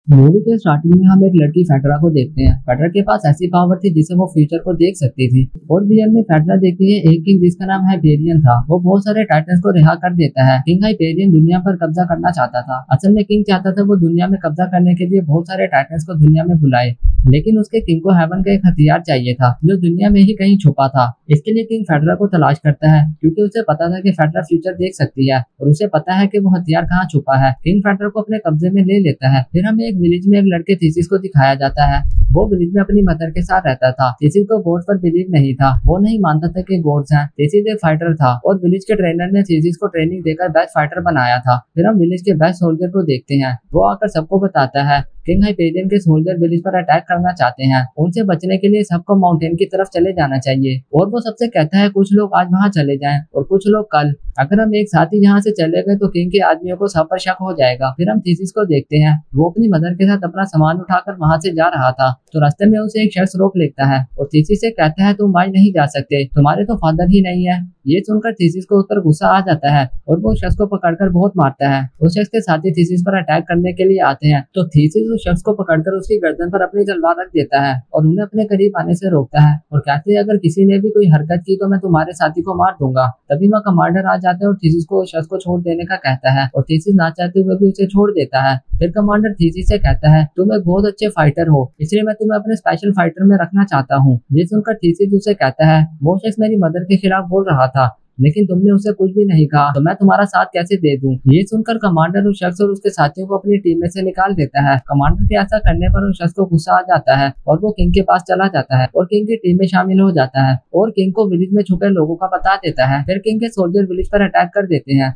Movie के starting में हम एक लड़की फेडरा को देखते हैं। फेडरा के पास ऐसी पावर थी जिससे वो फ्यूचर को देख सकती थी। और विजन में फेडरा देखती है एक किंग जिसका नाम हाइपेरियन था। वो बहुत सारे टाइटन्स को रिहा कर देता है। किंग हाइपेरियन दुनिया पर कब्जा करना चाहता था। असल में किंग चाहता था वो दुनिया में कब्जा करने के लिए बहुत सारे टाइटन्स को दुनिया में बुलाए, लेकिन उसके किंग को हेवन का एक हथियार चाहिए था जो दुनिया में ही कहीं छुपा था। इसके लिए किंग फेडरा को तलाश करता है क्योंकि उसे पता था कि फेडरा फ्यूचर देख सकती है और उसे पता है कि वो हथियार कहाँ छुपा है। किंग फेडरा को अपने कब्जे में ले लेता है। फिर हमें एक विलेज में एक लड़के थीसिस को दिखाया जाता है। वो विलेज में अपनी मदर के साथ रहता था। थीसिस को गॉड्स पर बिलीव नहीं था। वो नहीं मानता था कि गॉड्स हैं। थीसिस एक फाइटर था और विलेज के ट्रेनर ने थीसिस को ट्रेनिंग देकर बेस्ट फाइटर बनाया था। फिर हम विलेज के बेस्ट सोल्जर को देखते हैं। वो आकर सबको बताता है किंग हाइपेरियन के सोल्जर विलेज पर अटैक करना चाहते हैं। उनसे बचने के लिए सबको माउंटेन की तरफ चले जाना चाहिए। और वो सबसे कहता है कुछ लोग आज वहां चले जाएं और कुछ लोग कल। अगर हम एक साथ ही यहाँ से चले गए तो किंग के आदमियों को सब पर शक हो जाएगा। फिर हम थीसिस को देखते हैं। वो अपनी मदर के साथ अपना सामान उठाकर वहां से जा रहा था तो रास्ते में उसे एक शख्स रोक लेता है और थीसिस से कहता है तुम आज नहीं जा सकते, तुम्हारे तो फादर ही नहीं है। ये सुनकर थीसिस को उस पर गुस्सा आ जाता है और वो शख्स को पकड़कर बहुत मारता है। उस शख्स के साथी थीसिस पर अटैक करने के लिए आते हैं तो थीसिस उस शख्स को पकड़कर उसकी गर्दन पर अपनी तलवार रख देता है और उन्हें अपने करीब आने से रोकता है और कहते हैं अगर किसी ने भी कोई हरकत की तो मैं तुम्हारे साथी को मार दूंगा। तभी वहाँ कमांडर आ जाते हैं और थीसिस को उस शख्स को छोड़ देने का कहता है और थीसिस ना चाहते हुए भी उसे छोड़ देता है। फिर कमांडर थीसिस से कहता है तुम एक बहुत अच्छे फाइटर हो, इसलिए मैं तुम्हें अपने स्पेशल फाइटर में रखना चाहता हूँ। ये सुनकर थीसिस उसे कहता है वो शख्स मेरी मदर के खिलाफ बोल रहा था लेकिन तुमने उसे कुछ भी नहीं कहा तो मैं तुम्हारा साथ कैसे दे दूं। ये सुनकर कमांडर उस शख्स और उसके साथियों को अपनी टीम में से निकाल देता है। कमांडर के ऐसा करने पर उस शख्स को गुस्सा आ जाता है और वो किंग के पास चला जाता है और किंग की टीम में शामिल हो जाता है और किंग को विलेज में छुपे लोगों का बता देता है। फिर किंग के सोल्जर विलेज पर अटैक कर देते हैं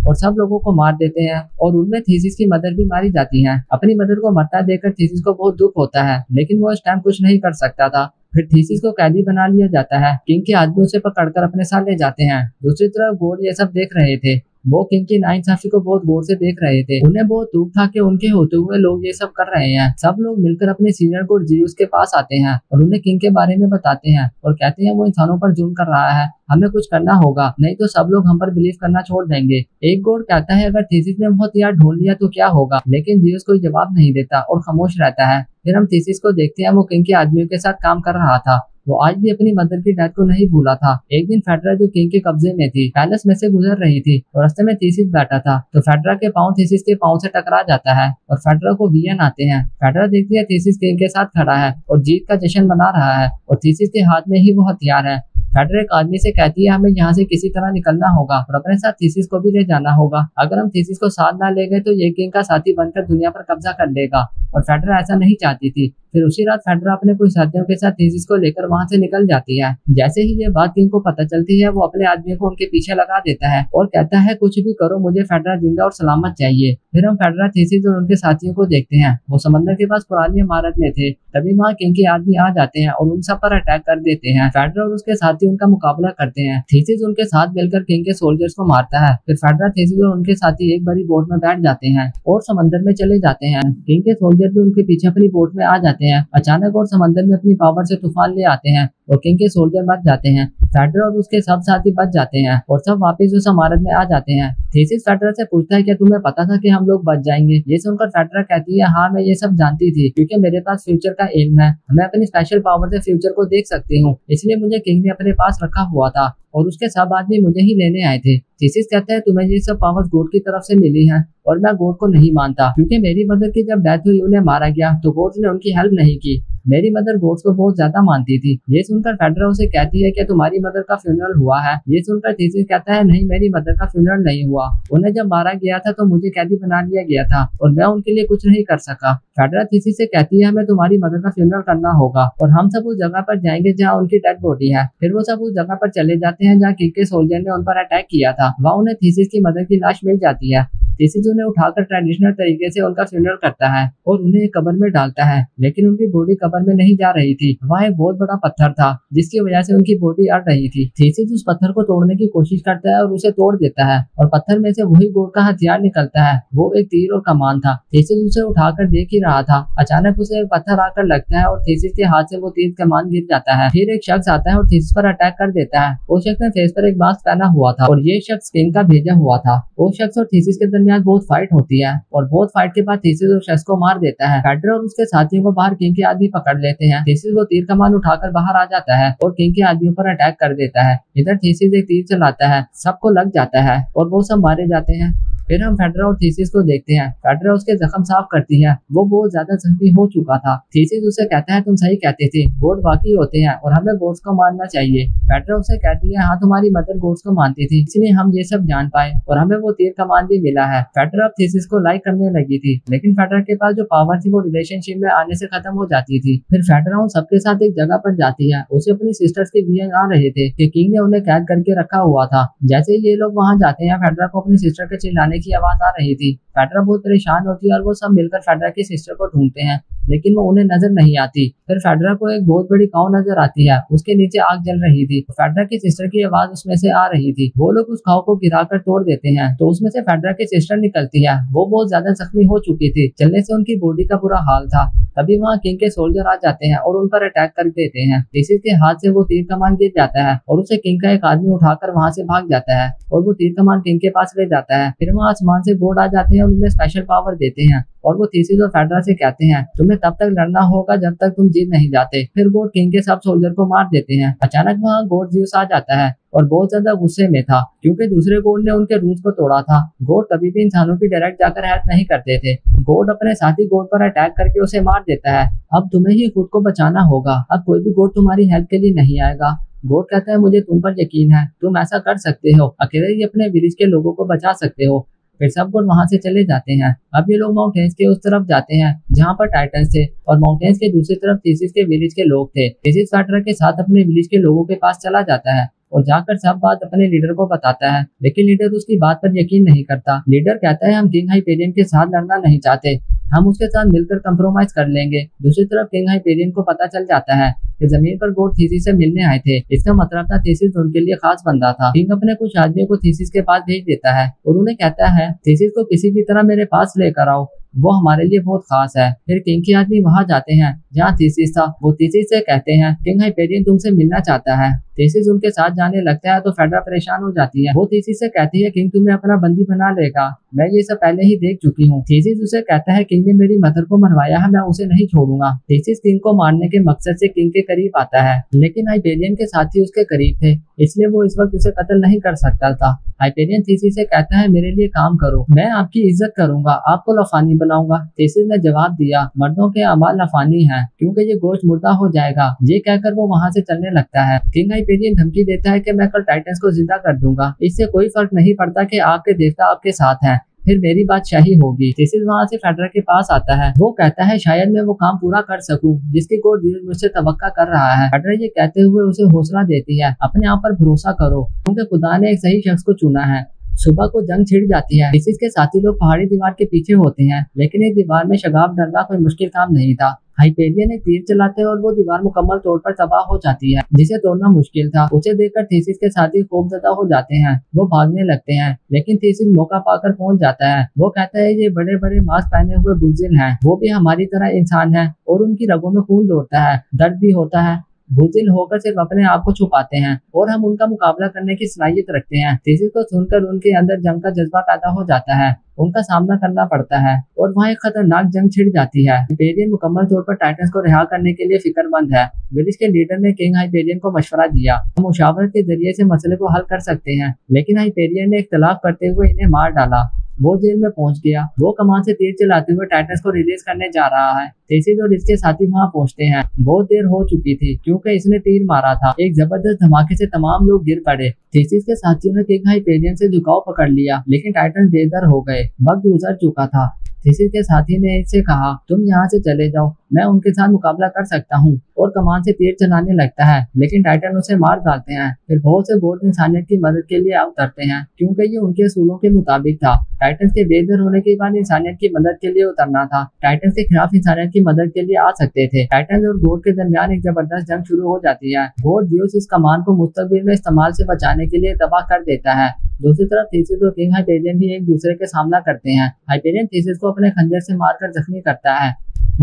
और सब लोगों को मार देते हैं और उनमें थीसिस की मदर भी मारी जाती है। अपनी मदर को मरता देखकर थीसिस को बहुत दुख होता है लेकिन वो इस टाइम कुछ नहीं कर सकता था। फिर थीसिस को कैदी बना लिया जाता है। किंग के आदमी उसे पकड़कर अपने साथ ले जाते हैं। दूसरी तरफ गॉड ये सब देख रहे थे। वो किंग की नाइंसाफी को बहुत गौर से देख रहे थे। उन्हें बहुत दुख था कि उनके होते हुए लोग ये सब कर रहे हैं। सब लोग मिलकर अपने सीनियर गॉड जीउस के पास आते हैं और उन्हें किंग के बारे में बताते हैं और कहते हैं वो इंसानों पर जुल्म कर रहा है, हमें कुछ करना होगा नहीं तो सब लोग हम पर बिलीव करना छोड़ देंगे। एक गॉड कहता है अगर थीसिस ने वो हथियार ढूंढ लिया तो क्या होगा, लेकिन जीउस कोई जवाब नहीं देता और खामोश रहता है। फिर हम थीसिस को देखते हैं वो किंग के आदमियों के साथ काम कर रहा था। वो आज भी अपनी मदर की डेथ को नहीं भूला था। एक दिन फेडरा जो किंग के कब्जे में थी पैलेस में से गुजर रही थी और रास्ते में थीसिस बैठा था तो फेडरा के पाँव थीसिस के पाँव से टकरा जाता है और फेडरा को वियन आते हैं। फेडरा देखती है थीसिस किंग के साथ खड़ा है और जीत का जश्न मना रहा है और थीसिस के हाथ में ही वो हथियार है। फेडरा एक आदमी से कहती है हमें यहाँ से किसी तरह निकलना होगा और अपने साथ थीसिस को भी ले जाना होगा। अगर हम थीसिस को साथ ना ले गए तो ये किंग का साथी बनकर दुनिया पर कब्जा कर लेगा और फेडरा ऐसा नहीं चाहती थी। फिर उसी रात फेडरा अपने कुछ साथियों के साथ थीसिस को लेकर वहां से निकल जाती है। जैसे ही ये बात किंग को पता चलती है वो अपने आदमियों को उनके पीछे लगा देता है और कहता है कुछ भी करो मुझे फेडरा जिंदा और सलामत चाहिए। फिर हम फेडरा, थीसिस और उनके साथियों को देखते हैं। वो समंदर के पास पुरानी इमारत में थे। तभी वहाँ किंग के आदमी आ जाते हैं और उन सब पर अटैक कर देते हैं। फेडरा और उसके साथी उनका मुकाबला करते हैं। थीसिस उनके साथ मिलकर किंग के सोल्जर्स को मारता है। फिर फेडरा, थीसिस और उनके साथी एक बड़ी बोट में बैठ जाते हैं और समंदर में चले जाते हैं। किंग के सोल्जर भी उनके पीछे अपनी बोट में आ जाते हैं। अचानक और समंदर में अपनी पावर से तूफान ले आते हैं और किंग के सोल्जर बच जाते हैं। फेडरा और उसके सब साथी बच जाते हैं और सब वापस उस इमारत में आ जाते हैं। थीसिस फेडरा से पूछता है क्या तुम्हें पता था कि हम लोग बच जाएंगे। ये सुनकर फेडरा कहती है हाँ मैं ये सब जानती थी क्योंकि मेरे पास फ्यूचर का एल्म है। मैं अपनी स्पेशल पावर से फ्यूचर को देख सकती हूँ, इसलिए मुझे किंग ने अपने पास रखा हुआ था और उसके सब आदमी मुझे ही लेने आए थे। थीसिस कहता है तुम्हें ये सब पावर्स गॉड की तरफ से मिली हैं और मैं गॉड को नहीं मानता क्योंकि मेरी मदर की जब डेथ हुई उन्हें मारा गया तो गॉड ने उनकी हेल्प नहीं की। मेरी मदर गॉड्स को बहुत ज्यादा मानती थी। ये सुनकर फेडरा उसे कहती है कि तुम्हारी मदर का फ्यूनरल हुआ है। ये सुनकर थीसिस कहता है नहीं मेरी मदर का फ्यूनरल नहीं हुआ, उन्हें जब मारा गया था तो मुझे कैदी बना लिया गया था और मैं उनके लिए कुछ नहीं कर सका। फेडरा थीसिस से कहती है हमें तुम्हारी मदर का फ्यूनरल करना होगा और हम सब उस जगह पर जाएंगे जहाँ उनकी डेड बॉडी है। फिर वो सब उस जगह पर चले जाते हैं जहाँ किंग के सोल्जर ने उन पर अटैक किया था। वहाँ उन्हें थीसिस की मदर की लाश मिल जाती है। थीसिस उन्हें उठाकर ट्रेडिशनल तरीके से उनका फ्यूनरल करता है और उन्हें एक कब्र में डालता है, लेकिन उनकी बॉडी कब्र में नहीं जा रही थी। वहाँ एक बहुत बड़ा पत्थर था जिसकी वजह से उनकी बॉडी अड़ रही थी। थीसिस उस पत्थर को तोड़ने की कोशिश करता है और उसे तोड़ देता है और पत्थर में से वही गॉड का हथियार निकलता है। वो एक तीर और कमान था। थीसिस उसे उठाकर देख ही रहा था। अचानक उसे एक पत्थर आकर लगता है और थीसिस के हाथ से वो तीर कमान गिर जाता है। फिर एक शख्स आता है और थीसिस पर अटैक कर देता है। उस शख्स ने फेस पर एक मास्क पहना हुआ था और ये शख्स किंग का भेजा हुआ था। उस शख्स और थीसिस के दरमियान बहुत फाइट होती है और बहुत फाइट के बाद थीसिस उस शख्स को मार देता है। फेडरर और उसके साथियों को बाहर किंग के आदमी पकड़ लेते हैं। थीसिस वो तीर कमान उठाकर बाहर आ जाता है और किंग के आदमियों पर अटैक कर देता है। इधर थीसिस एक तीर चलाता है, सबको लग जाता है और वो सब मारे जाते हैं। फिर हम फेडरर और थीसिस को देखते हैं। फेडरर उसके जख्म साफ करती है, वो बहुत ज्यादा जख्मी हो चुका था। थीसिस उसे कहता है तुम सही कहते थे, गोड बाकी होते हैं और हमें गोड्स को मानना चाहिए। फेडरर उसे कहती है हाँ तुम्हारी मदर गोड्स को मानती थी, इसलिए हम ये सब जान पाए और हमें वो तीर कमान भी मिला है। फेडरर अब थीसिस को लाइक करने लगी थी, लेकिन फेडरर के पास जो पावर थी वो रिलेशनशिप में आने से खत्म हो जाती थी। फिर फेडरर उन सबके साथ एक जगह पर जाती है। उसे अपनी सिस्टर्स के विजन आ रहे थे कि किंग ने उन्हें कैद करके रखा हुआ था। जैसे ही ये लोग वहाँ जाते हैं, फेडरर को अपनी सिस्टर के चिल्लाने की आवाज आ रही थी। फेडरर बहुत परेशान होती है और वो सब मिलकर फेडरर की सिस्टर को ढूंढते हैं, लेकिन वो उन्हें नजर नहीं आती। फिर फेडरर को एक बहुत बड़ी काऊ नजर आती है, उसके नीचे आग जल रही थी। फेडरर की सिस्टर की आवाज उसमें से आ रही थी। वो लोग उस काऊ को गिराकर तोड़ देते हैं तो उसमें से फेडरर की सिस्टर निकलती है। वो बहुत ज्यादा जख्मी हो चुकी थी, जलने से उनकी बॉडी का बुरा हाल था। तभी वहाँ किंग के सोल्जर आ जाते हैं और उन पर अटैक कर देते हैं। थीसिस के हाथ से वो तीर कमान गिर जाता है और उसे किंग का एक आदमी उठाकर वहाँ से भाग जाता है और वो तीर कमान किंग के पास ले जाता है। फिर वहाँ आसमान से गोड आ जाते हैं और उन्हें स्पेशल पावर देते हैं और वो थीसिस और फेडरर से कहते हैं तुम्हें तब तक लड़ना होगा जब तक तुम जीत नहीं जाते। फिर गोड किंग के सब सोल्जर को मार देते हैं। अचानक वहाँ गॉड ज़्यूस आ जाता है और बहुत ज्यादा गुस्से में था क्योंकि दूसरे गॉड ने उनके रूल्स को तोड़ा था। गॉड कभी भी इंसानों की डायरेक्ट जाकर हेल्प नहीं करते थे। गॉड अपने साथी गॉड पर अटैक करके उसे मार देता है। अब तुम्हें ही खुद को बचाना होगा, अब कोई भी गॉड तुम्हारी हेल्प के लिए नहीं आएगा। गॉड कहता है मुझे तुम पर यकीन है, तुम ऐसा कर सकते हो, अकेले ही अपने विलेज के लोगों को बचा सकते हो। फिर सब गॉड वहां से चले जाते हैं। अब ये लोग माउंटेन्स के उस तरफ जाते हैं जहाँ पर टाइटन्स थे और माउंटेन्स के दूसरी तरफ थीसिस के विलेज के लोग थे। थीसिस फेडरर के साथ अपने विलेज के लोगों के पास चला जाता है और जाकर सब बात अपने लीडर को बताता है, लेकिन लीडर उसकी बात पर यकीन नहीं करता। लीडर कहता है हम किंग हाइपेरियन के साथ लड़ना नहीं चाहते, हम उसके साथ मिलकर कंप्रोमाइज कर लेंगे। दूसरी तरफ किंग हाइपेरियन को पता चल जाता है कि जमीन पर गॉड थीसिस से मिलने आए थे। इसका मतलब था थीसिस उनके लिए खास बंदा था। किंग अपने कुछ आदमियों को थीसिस के पास भेज देता है और उन्हें कहता है थीसिस को किसी भी तरह मेरे पास लेकर आओ, वो हमारे लिए बहुत खास है। फिर किंग के आदमी वहां जाते हैं जहाँ थीसिस था। वो थीसिस से कहते हैं किंग हाइपेरियन तुमसे मिलना चाहता है। थीसिस उनके साथ जाने लगता है तो फेडरर परेशान हो जाती है। वो थीसिस से कहती है किंग तुम्हें अपना बंदी बना लेगा, मैं ये सब पहले ही देख चुकी हूँ। थीसिस उसे कहता है किंग ने मेरी मदर को मरवाया है, मैं उसे नहीं छोड़ूंगा। थीसिस किंग को मारने के मकसद से किंग के करीब आता है, लेकिन हाइपेरियन के साथी उसके करीब थे, इसलिए वो इस वक्त उसे कत्ल नहीं कर सकता था। हाइपेरियन थीसिस से कहता है मेरे लिए काम करो, मैं आपकी इज्जत करूंगा, आपको लफानी बनाऊंगा। थीसिस ने जवाब दिया मर्दों के अमाल लफानी है क्योंकि ये गोश्त मुर्दा हो जाएगा। ये कहकर वो वहाँ से चलने लगता है। किंग हाइपेरियन धमकी देता है कि मैं कल टाइटन्स को जिंदा कर दूंगा, इससे कोई फर्क नहीं पड़ता कि आपके देवता आपके साथ हैं, फिर मेरी बादशाही होगी। थीसिस वहाँ से फेडरर के पास आता है। वो कहता है शायद मैं वो काम पूरा कर सकूं जिसकी गॉड ज़्यूस मुझसे तवक्का कर रहा है। फेडरर ये कहते हुए उसे हौसला देती है अपने आप पर भरोसा करो क्योंकि खुदा ने एक सही शख्स को चुना है। सुबह को जंग छिड़ जाती है। थीसिस के साथी लोग पहाड़ी दीवार के पीछे होते हैं, लेकिन एक दीवार में शगाफ डालना कोई मुश्किल काम नहीं था। हाइपेरियन एक तीर चलाते हैं और वो दीवार मुकम्मल तौर पर तबाह हो जाती है, जिसे तोड़ना मुश्किल था। उसे देखकर थीसिस के साथी खौफजदा हो जाते हैं। वो भागने लगते हैं, लेकिन थीसिस मौका पाकर पहुंच जाता है। वो कहता है ये बड़े बड़े मास्क पहने हुए बुज़दिल हैं, वो भी हमारी तरह इंसान है और उनकी रगों में खून दौड़ता है, दर्द भी होता है। बुज़दिल होकर सिर्फ अपने आप को छुपाते हैं और हम उनका मुकाबला करने की सलाहियत रखते हैं। थीसिस को सुनकर उनके अंदर जंग का जज्बा पैदा हो जाता है, उनका सामना करना पड़ता है और वहाँ एक खतरनाक जंग छिड़ जाती है। हाइपेरियन मुकम्मल तौर पर टाइटन्स को रिहा करने के लिए फिक्रमंद है। विलेज के लीडर ने किंग हाइपेरियन को मशवरा दिया हम मुशावरत के जरिए से मसले को हल कर सकते हैं, लेकिन हाइपेरियन ने इख्तलाफ करते हुए इन्हें मार डाला। वो जेल में पहुंच गया। वो कमान से तीर चलाते हुए टाइटन्स को रिलीज करने जा रहा है। थीसिस और इसके साथी वहां पहुंचते हैं। बहुत देर हो चुकी थी क्योंकि इसने तीर मारा था। एक जबरदस्त धमाके से तमाम लोग गिर पड़े। थीसिस के साथियों ने किंग हाइपेरियन से झुकाव पकड़ लिया, लेकिन टाइटन्स बेदर हो गए। वक्त गुजर चुका था। थीसिस के साथी ने इससे कहा तुम यहाँ से चले जाओ, मैं उनके साथ मुकाबला कर सकता हूँ, और कमान से तीर चलाने लगता है, लेकिन टाइटन उसे मार डालते हैं। फिर बहुत से गॉड इंसानियत की मदद के लिए उतरते हैं क्योंकि ये उनके असूलों के मुताबिक था। टाइटन के बेदर होने के बाद इंसानियत की मदद के लिए उतरना था। टाइटन के खिलाफ इंसानियत की मदद के लिए आ सकते थे। टाइटन और गॉड के दरमियान एक जबरदस्त जंग शुरू हो जाती है। गॉड ज़्यूस इस कमान को मुस्तकबिल में इस्तेमाल से बचाने के लिए तबाह कर देता है। दूसरी तरफ थीसिस और किंग हाइपेरियन भी एक दूसरे के सामना करते हैं। हाइपेरियन थीसिस को अपने खंजर से मारकर जख्मी करता है।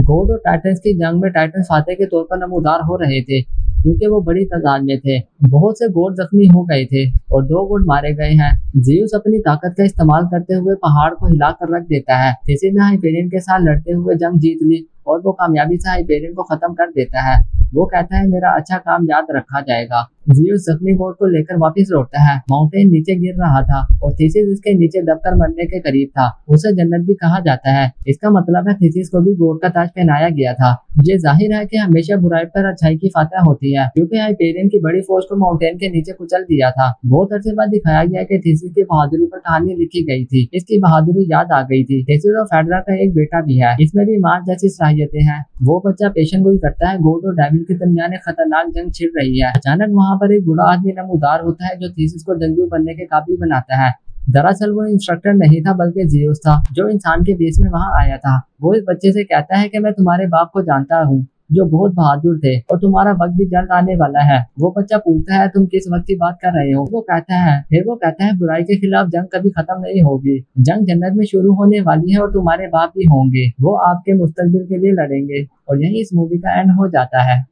गॉड और टाइटन्स की जंग में टाइटन्स फातेह के तौर पर नमूदार हो रहे थे। क्योंकि वो बड़ी तादाद में थे। बहुत से गोट जख्मी हो गए थे और 2 गोट मारे गए हैं। ज़ीउस अपनी ताकत का इस्तेमाल करते हुए पहाड़ को हिलाकर रख देता है। थीसिस ने हाइपेरियन के साथ लड़ते हुए जंग जीत ली और वो कामयाबी से हाइपेरियन को खत्म कर देता है। वो कहता है मेरा अच्छा काम याद रखा जाएगा। ज़ीउस जख्मी गोट को लेकर वापस लौटता है। माउंटेन नीचे गिर रहा था और थीसिस इसके नीचे दबकर मरने के करीब था। उसे जन्नत भी कहा जाता है। इसका मतलब है थीसिस को भी गोट का ताज पहनाया गया था। ये जाहिर है कि हमेशा बुराई पर अच्छाई की फतह होती है, क्योंकि हाइपेरियन की बड़ी फौज को माउंटेन के नीचे कुचल दिया था। बहुत अरसे बाद दिखाया गया कि थीसिस की बहादुरी पर कहानी लिखी गई थी। इसकी बहादुरी याद आ गई थी। थीसिस और फेडरा का एक बेटा भी है। इसमें भी मार्स जैसी सलाहियतें हैं। वो बच्चा पेशन गोई करता है। गोट और डेविल के दरमियान एक खतरनाक जंग छिड़ रही है। अचानक वहाँ पर एक बूढ़ा आदमी नमूदार होता है जो थीसिस को जंगजू बनने के काबिल बनाता है। दरअसल वो इंस्ट्रक्टर नहीं था बल्कि ज़ीउस था, जो इंसान के बेस में वहाँ आया था। वो इस बच्चे से कहता है कि मैं तुम्हारे बाप को जानता हूँ, जो बहुत बहादुर थे, और तुम्हारा वक्त भी जल्द आने वाला है। वो बच्चा पूछता है तुम किस वक्त की बात कर रहे हो? वो कहता है बुराई के खिलाफ जंग कभी खत्म नहीं होगी। जंग जन्नत में शुरू होने वाली है और तुम्हारे बाप भी होंगे। वो आपके मुस्तकबिल के लिए लड़ेंगे। और यही इस मूवी का एंड हो जाता है।